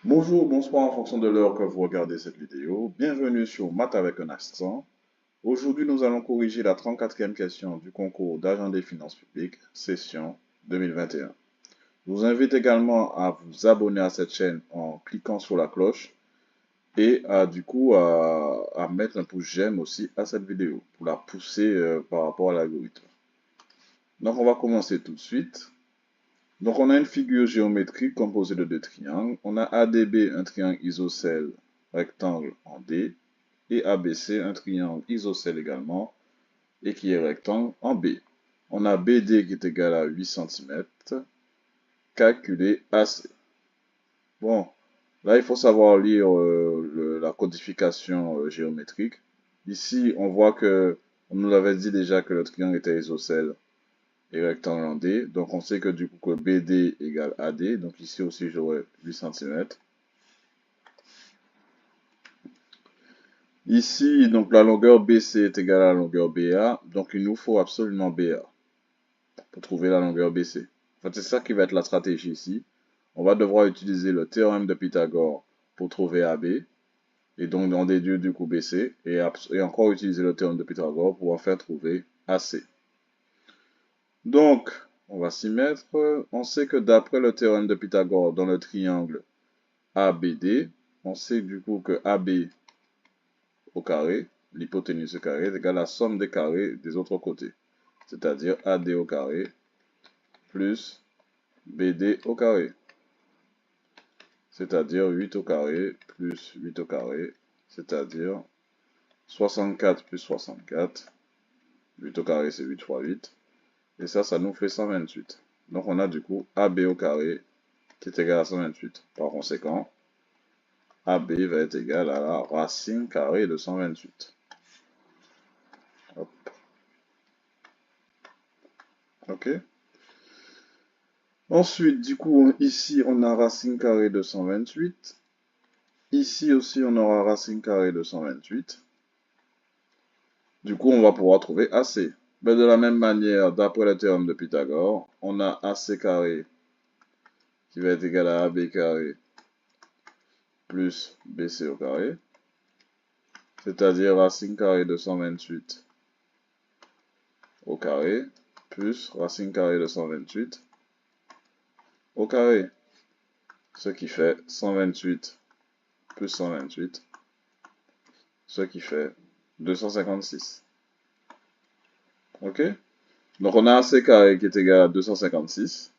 Bonjour, bonsoir en fonction de l'heure que vous regardez cette vidéo. Bienvenue sur Maths avec un accent. Aujourd'hui, nous allons corriger la 34e question du concours d'agent des finances publiques, session 2021. Je vous invite également à vous abonner à cette chaîne en cliquant sur la cloche et à mettre un pouce j'aime aussi à cette vidéo pour la pousser par rapport à l'algorithme. Donc, on va commencer tout de suite. Donc, on a une figure géométrique composée de deux triangles. On a ADB, un triangle isocèle rectangle en D, et ABC, un triangle isocèle également, et qui est rectangle en B. On a BD qui est égal à 8 cm. Calculer AC. Bon, là, il faut savoir lire la codification géométrique. Ici, on voit que, on nous avait dit déjà que le triangle était isocèle et rectangle en D. Donc on sait que du coup que BD égale AD. Donc ici aussi j'aurai 8 cm. Ici, donc la longueur BC est égale à la longueur BA. Donc il nous faut absolument BA pour trouver la longueur BC. En fait, c'est ça qui va être la stratégie ici. On va devoir utiliser le théorème de Pythagore pour trouver AB. Et donc en déduire du coup BC. Et encore utiliser le théorème de Pythagore pour en faire trouver AC. Donc, on va s'y mettre. On sait que d'après le théorème de Pythagore dans le triangle ABD, on sait du coup que AB au carré, l'hypoténuse au carré, est égale à la somme des carrés des autres côtés. C'est-à-dire AD au carré plus BD au carré. C'est-à-dire 8 au carré plus 8 au carré. C'est-à-dire 64 plus 64. 8 au carré, c'est 8 fois 8. Et ça nous fait 128. Donc on a du coup AB au carré qui est égal à 128. Par conséquent, AB va être égal à la racine carrée de 128. Hop. OK. Ensuite, du coup, ici, on a racine carrée de 128. Ici aussi, on aura racine carrée de 128. Du coup, on va pouvoir trouver AC. Mais de la même manière, d'après le théorème de Pythagore, on a AC carré qui va être égal à AB carré plus BC au carré. C'est-à-dire racine carrée de 128 au carré plus racine carrée de 128 au carré. Ce qui fait 128 plus 128, ce qui fait 256. OK? Donc on a AC carré qui est égal à 256.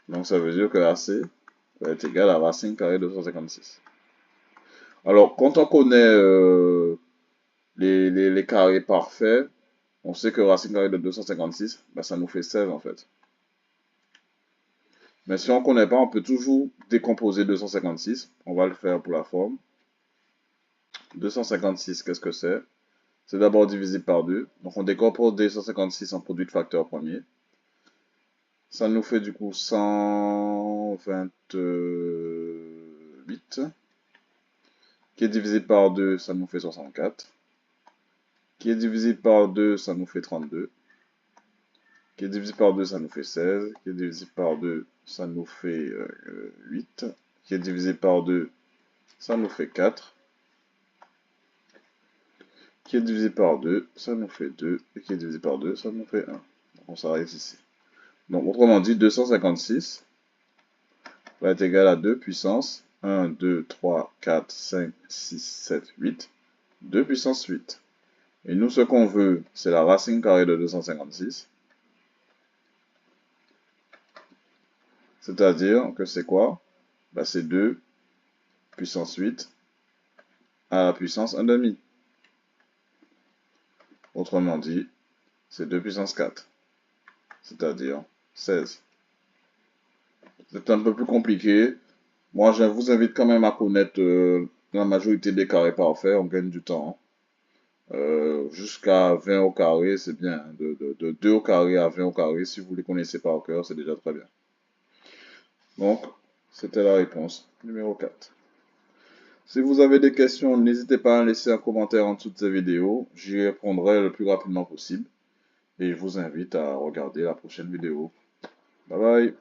Donc ça veut dire que AC va être égal à racine carrée de 256. Alors quand on connaît les carrés parfaits, on sait que racine carrée de 256, ben, ça nous fait 16 en fait. Mais si on ne connaît pas, on peut toujours décomposer 256. On va le faire pour la forme. 256, qu'est-ce que c'est? C'est d'abord divisible par 2. Donc on décompose 256 en produit de facteur premier. Ça nous fait du coup 128. Qui est divisé par 2, ça nous fait 64. Qui est divisé par 2, ça nous fait 32. Qui est divisé par 2, ça nous fait 16. Qui est divisé par 2, ça nous fait 8. Qui est divisé par 2, ça nous fait 4. Qui est divisé par 2, ça nous fait 2. Et qui est divisé par 2, ça nous fait 1. Donc on s'arrête ici. Donc autrement dit, 256 va être égal à 2 puissance 1, 2, 3, 4, 5, 6, 7, 8. 2 puissance 8. Et nous, ce qu'on veut, c'est la racine carrée de 256. C'est-à-dire que c'est quoi? Bah, c'est 2 puissance 8 à la puissance 1 demi. Autrement dit, c'est 2 puissance 4. C'est-à-dire 16. C'est un peu plus compliqué. Moi, je vous invite quand même à connaître la majorité des carrés parfaits. On gagne du temps. Jusqu'à 20 au carré, c'est bien. De 2 au carré à 20 au carré, si vous les connaissez par cœur, c'est déjà très bien. Donc, c'était la réponse numéro 4. Si vous avez des questions, n'hésitez pas à laisser un commentaire en dessous de cette vidéo. J'y répondrai le plus rapidement possible. Et je vous invite à regarder la prochaine vidéo. Bye bye.